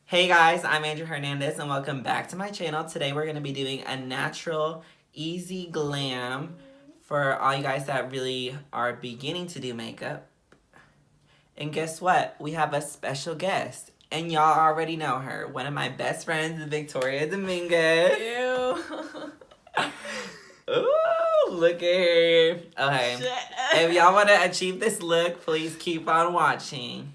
Hey guys, I'm Andrew Hernandez and welcome back to my channel. Today we're going to be doing a natural, easy glam for all you guys that really are beginning to do makeup. And guess what? We have a special guest. And y'all already know her. One of my best friends, Victoria Dominguez. Ew. Ooh, look at her. Okay. If y'all want to achieve this look, please keep on watching.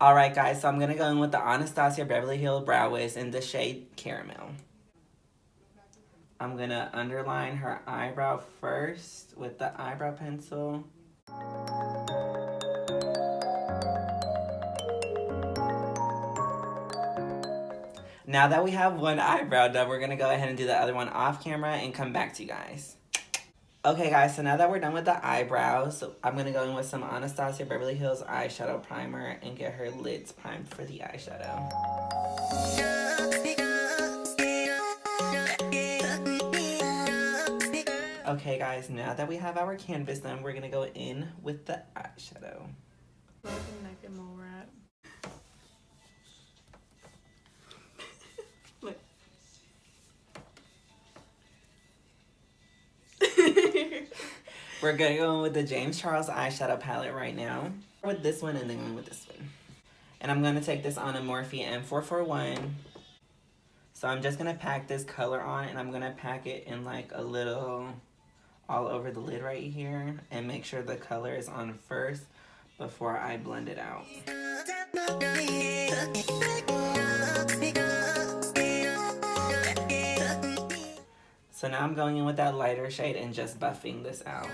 Alright guys, so I'm going to go in with the Anastasia Beverly Hills Brow Wiz in the shade Caramel. I'm going to underline her eyebrow first with the eyebrow pencil. Now that we have one eyebrow done, we're going to go ahead and do the other one off camera and come back to you guys. Okay guys, so now that we're done with the eyebrows, I'm going to go in with some Anastasia Beverly Hills eyeshadow primer and get her lids primed for the eyeshadow. Okay guys, now that we have our canvas done, we're going to go in with the eyeshadow. We're going to go in with the James Charles eyeshadow palette right now. With this one and then going with this one. And I'm going to take this on a Morphe M441. So I'm just going to pack this color on and I'm going to pack it in like a little all over the lid right here. And make sure the color is on first before I blend it out. So now I'm going in with that lighter shade and just buffing this out.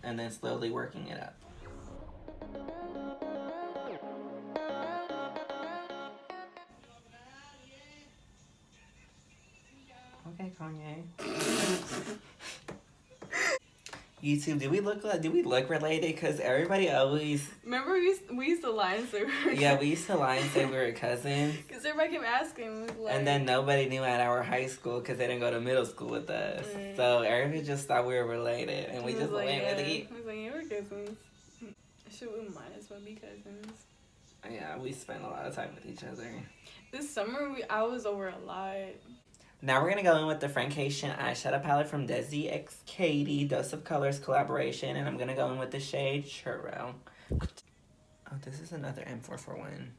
And then slowly working it up. Okay, Kanye. YouTube, do we look related? Because everybody always... Remember we used to lie and say we were Yeah, we used to lie and say we were cousins. Because everybody kept asking. Like... And then nobody knew at our high school because they didn't go to middle school with us. Mm. So everybody just thought we were related. And we just went with it. I was like, yeah, we're cousins. Should we might as well be cousins. Yeah, we spent a lot of time with each other. This summer, I was over a lot. Now we're going to go in with the Francation eyeshadow palette from the 𝐍𝐀𝐒𝐘 Dose of Colors collaboration. And I'm going to go in with the shade Churro. Oh, this is another M441.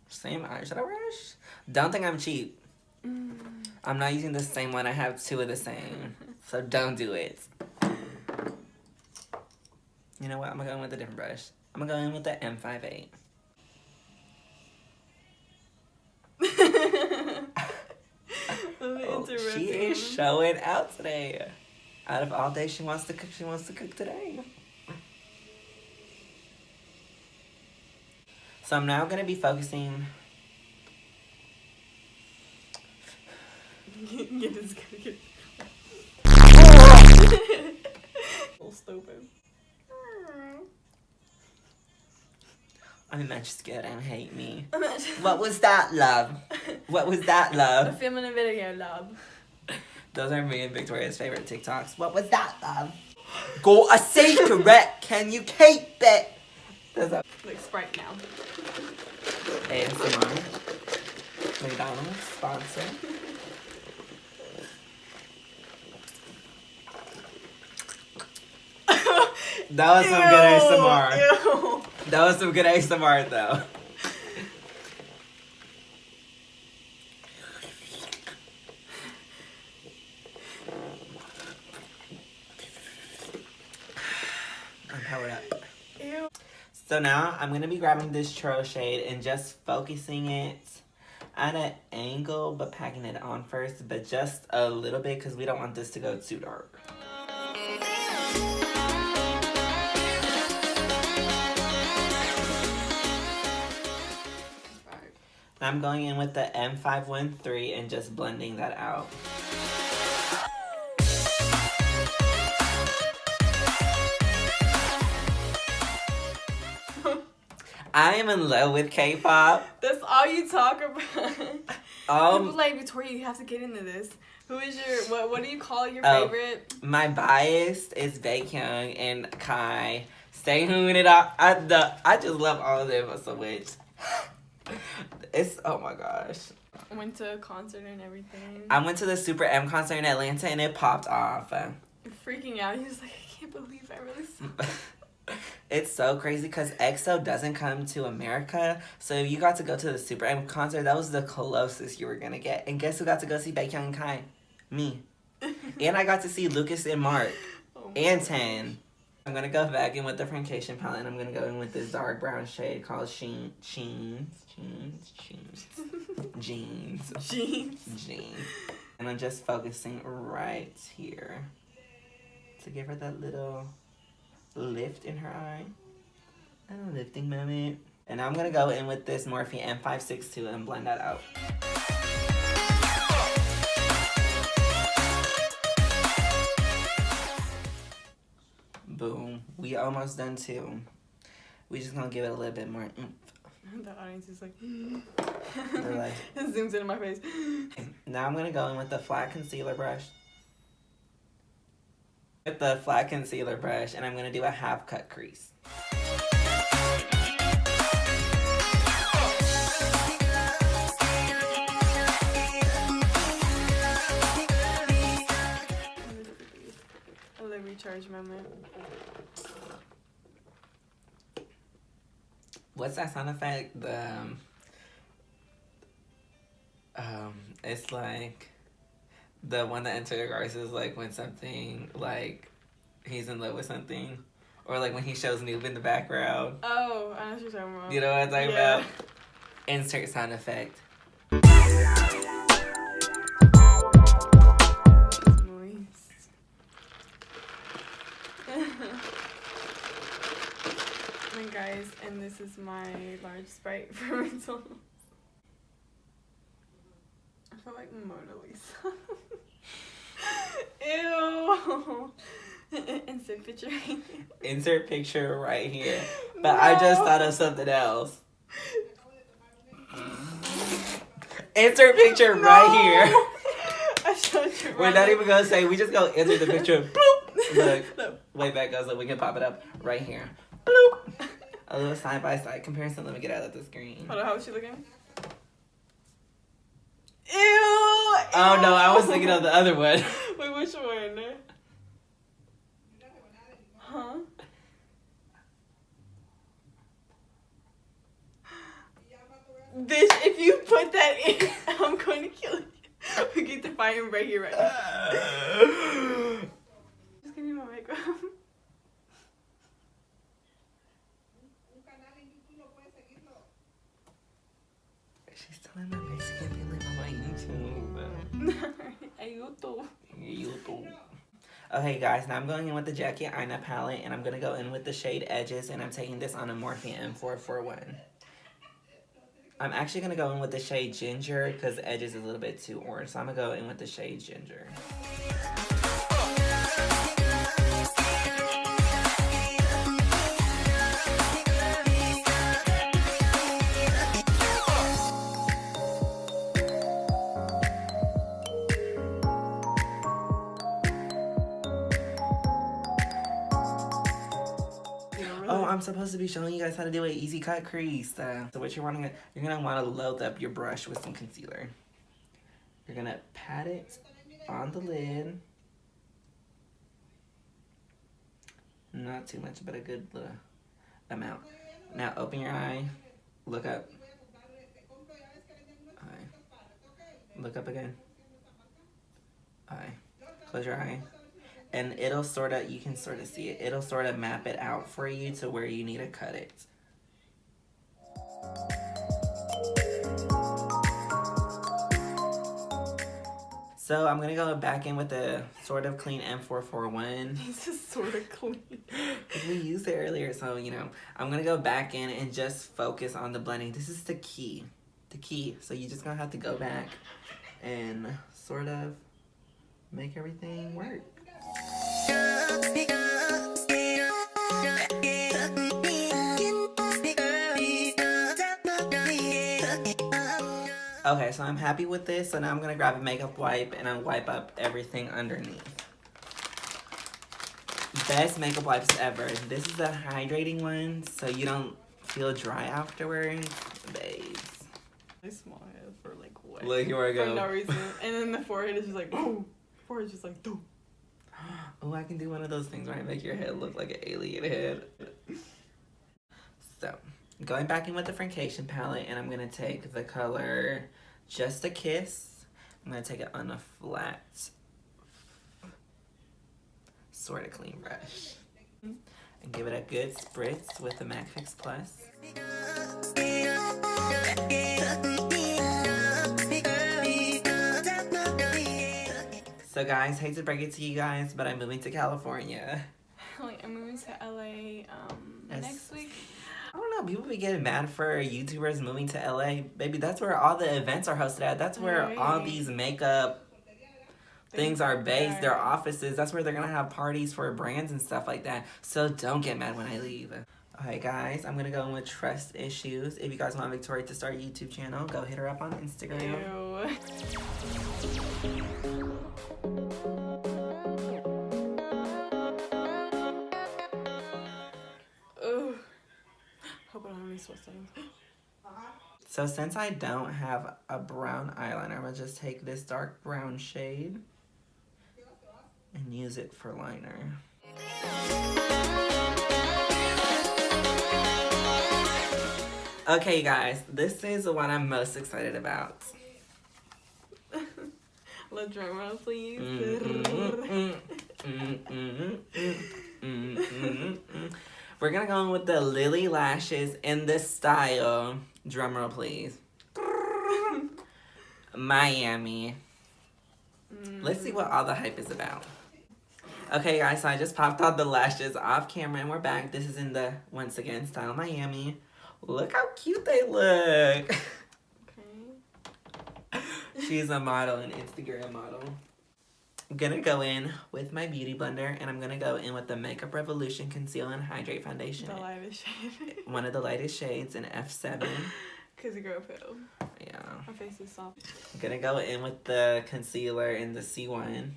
Same eyeshadow brush? Don't think I'm cheap. I'm not using the same one. I have two of the same. So don't do it. You know what? I'm going to go in with a different brush. I'm going to go in with the M58. Oh, she is showing out today. Out of all day she wants to cook today. So I'm now gonna be focusing. Get this good. So stupid. I'm just scared and hate me. What was that, love? What was that, love? A feminine video, love. Those are me and Victoria's favorite TikToks. What was that, love? Go a secret. Can you keep it? Like Sprite now. ASMR. McDonald's sponsor. That was some good ASMR. Ew. That was some good ASMR though. I'm powered up. Ew. So now I'm going to be grabbing this Churro shade and just focusing it at an angle but packing it on first, but just a little bit because we don't want this to go too dark. I'm going in with the M513 and just blending that out. I am in love with K-pop. That's all you talk about. People like, Victoria, you have to get into this. Who is your, what do you call your favorite? My bias is Baekhyun and Kai. Stay tuned. I just love all of them so much. It's, oh my gosh. I went to a concert and everything. I went to the Super M concert in Atlanta and it popped off. You're freaking out. He was like, I can't believe I really saw. It's so crazy because EXO doesn't come to America. So if you got to go to the Super M concert, that was the closest you were going to get. And guess who got to go see Baekhyun and Kai? Me. And I got to see Lucas and Mark. And Tan. I'm going to go back in with the Francation palette. And I'm going to go in with this dark brown shade called Jeans. And I'm just focusing right here to give her that little lift in her eye. A lifting moment. And I'm going to go in with this Morphe M562 and blend that out. Boom. We almost done too. We just gonna give it a little bit more oomph. The audience is like, they're like, it zooms into my face. Now I'm gonna go in with the flat concealer brush. With the flat concealer brush, and I'm gonna do a half cut crease. A recharge moment. What's that sound effect? It's like the one that enters your eyes is like when something like he's in love with something, or like when he shows Noob in the background. Oh, I know what you're talking about. You know what I'm talking about? Insert sound effect. And guys, and this is my large Sprite for McDonald's. I feel like Mona Lisa. Ew. Insert picture right here. Insert picture right here. But no. I just thought of something else. Insert picture right here. I showed you. We're not even gonna say. We just go insert the picture. Bloop. Look, no. Way back goes so we can pop it up right here. Bloop. A little side by side comparison. Let me get out of the screen. Hold on, how is she looking? Ew! Oh no, I was thinking of the other one. Wait, which one? Huh? Bitch, if you put that in, I'm going to kill you. We get to find him right here, right now. Just give me my makeup. She's telling my Mexican family I'm on YouTube. YouTube. Okay guys, now I'm going in with the Jackie Aina palette and I'm going to go in with the shade Edges and I'm taking this on a Morphe M441. I'm actually going to go in with the shade Ginger because Edges is a little bit too orange, so I'm going to go in with the shade Ginger. Oh, I'm supposed to be showing you guys how to do an easy cut crease. So what you're gonna want to load up your brush with some concealer. You're gonna pat it on the lid. Not too much, but a good little amount. Now open your eye, look up. Eye. Look up again. Eye. Close your eye. And it'll sort of, you can sort of see it. It'll sort of map it out for you to where you need to cut it. So I'm going to go back in with the sort of clean M441. This is sort of clean. Because we used it earlier, so, you know. I'm going to go back in and just focus on the blending. This is the key. The key. So you're just going to have to go back and sort of make everything work. Okay, so I'm happy with this, so now I'm going to grab a makeup wipe and I'll wipe up everything underneath. best makeup wipes ever. This is the hydrating one, so you don't feel dry afterwards. Babes. My small head for like what? Look, here I go. For no reason. And then the forehead is just like, boom. Forehead's just like, boom. Oh, I can do one of those things where I make your head look like an alien head. So, going back in with the Francation palette, and I'm going to take the color Just a Kiss. I'm going to take it on a flat, sort of clean brush. And give it a good spritz with the MAC Fix Plus. So guys, hate to break it to you guys, but I'm moving to California. Like, I'm moving to LA next week. I don't know, people be getting mad for YouTubers moving to LA. Baby, that's where all the events are hosted at. That's where all these makeup things are based, their offices. That's where they're gonna have parties for brands and stuff like that. So don't get mad when I leave. Alright guys, I'm gonna go in with Trust Issues. If you guys want Victoria to start a YouTube channel, go hit her up on Instagram. Ew. Hope I don't have any sweat stains. So since I don't have a brown eyeliner, I'm gonna just take this dark brown shade and use it for liner. Okay guys, this is what I'm most excited about. Let drum roll, please. We're gonna go in with the Lily Lashes in this style. Drumroll, please. Miami. Let's see what all the hype is about. Okay, guys, so I just popped all the lashes off camera and we're back. This is in the, once again, style Miami. Look how cute they look. Okay. She's a model, an Instagram model. I'm gonna go in with my beauty blender and I'm gonna go in with the Makeup Revolution Conceal and Hydrate Foundation. The lightest shade. One of the lightest shades in F7. Cause the girl pale. Yeah. My face is soft. I'm gonna go in with the concealer in the C1.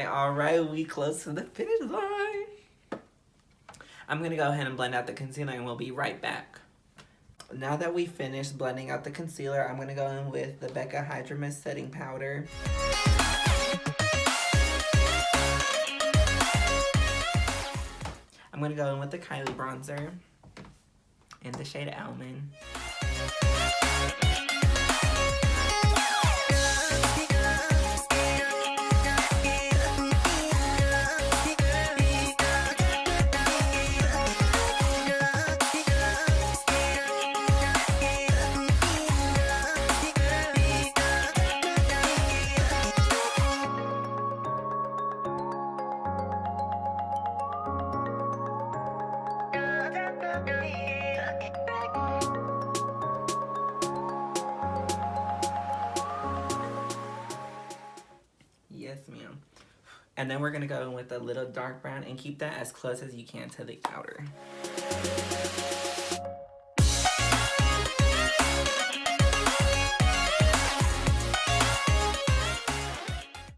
Alright, we close to the finish line. I'm gonna go ahead and blend out the concealer and we'll be right back. Now that we finished blending out the concealer, I'm gonna go in with the Becca Hydra Mist Setting Powder. I'm gonna go in with the Kylie bronzer in the shade Almond. Yes, ma'am. And then we're gonna go in with a little dark brown and keep that as close as you can to the outer.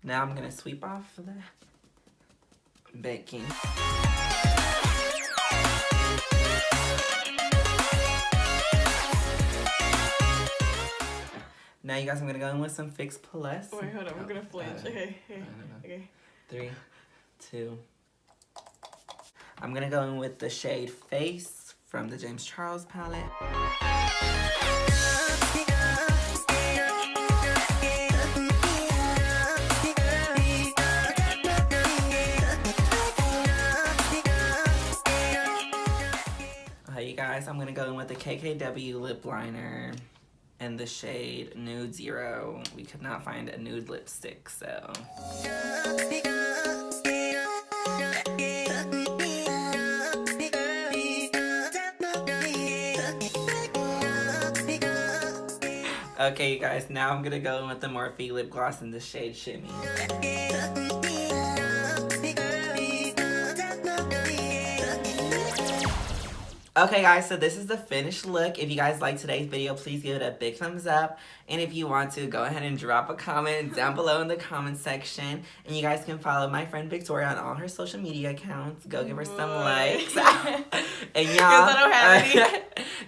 Now I'm gonna sweep off the baking. Now you guys, I'm gonna go in with some Fix Plus. Wait, hold on, we're gonna flinch. Okay. Okay. 3, 2. I'm gonna go in with the shade Face from the James Charles palette. Okay, you guys, I'm gonna go in with the KKW lip liner and the shade Nude Zero. We could not find a nude lipstick, so. Okay, you guys, now I'm gonna go in with the Morphe lip gloss in the shade Shimmy. Okay, guys, so this is the finished look. If you guys like today's video, please give it a big thumbs up. And if you want to, go ahead and drop a comment down below in the comment section. And you guys can follow my friend Victoria on all her social media accounts. Go give her some likes. And y'all,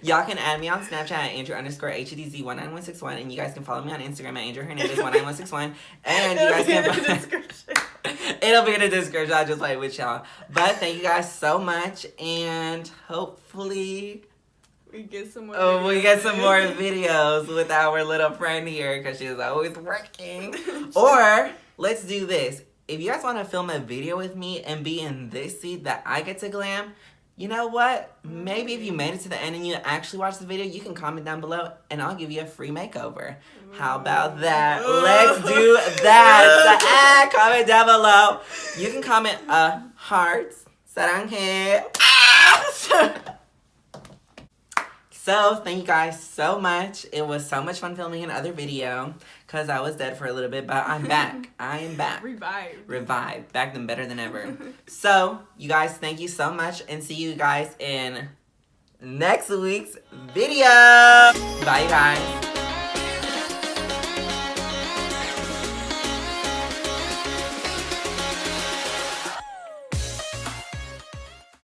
y'all can add me on Snapchat at Andrew_HEDZ19161. And you guys can follow me on Instagram at AndrewHernandez19161. And you guys can... It'll be in the description. I'll just play with y'all. But thank you guys so much. And hopefully... we get some more videos with our little friend here because she's always working. Or let's do this. If you guys want to film a video with me and be in this seat that I get to glam, you know what? Maybe if you made it to the end and you actually watched the video, you can comment down below and I'll give you a free makeover. How about that? Let's do that. So, comment down below. You can comment hearts. 사랑해. So, thank you guys so much. It was so much fun filming another video because I was dead for a little bit, but I'm back. I am back. Revived. Back then better than ever. So, you guys, thank you so much and see you guys in next week's video. Bye, guys.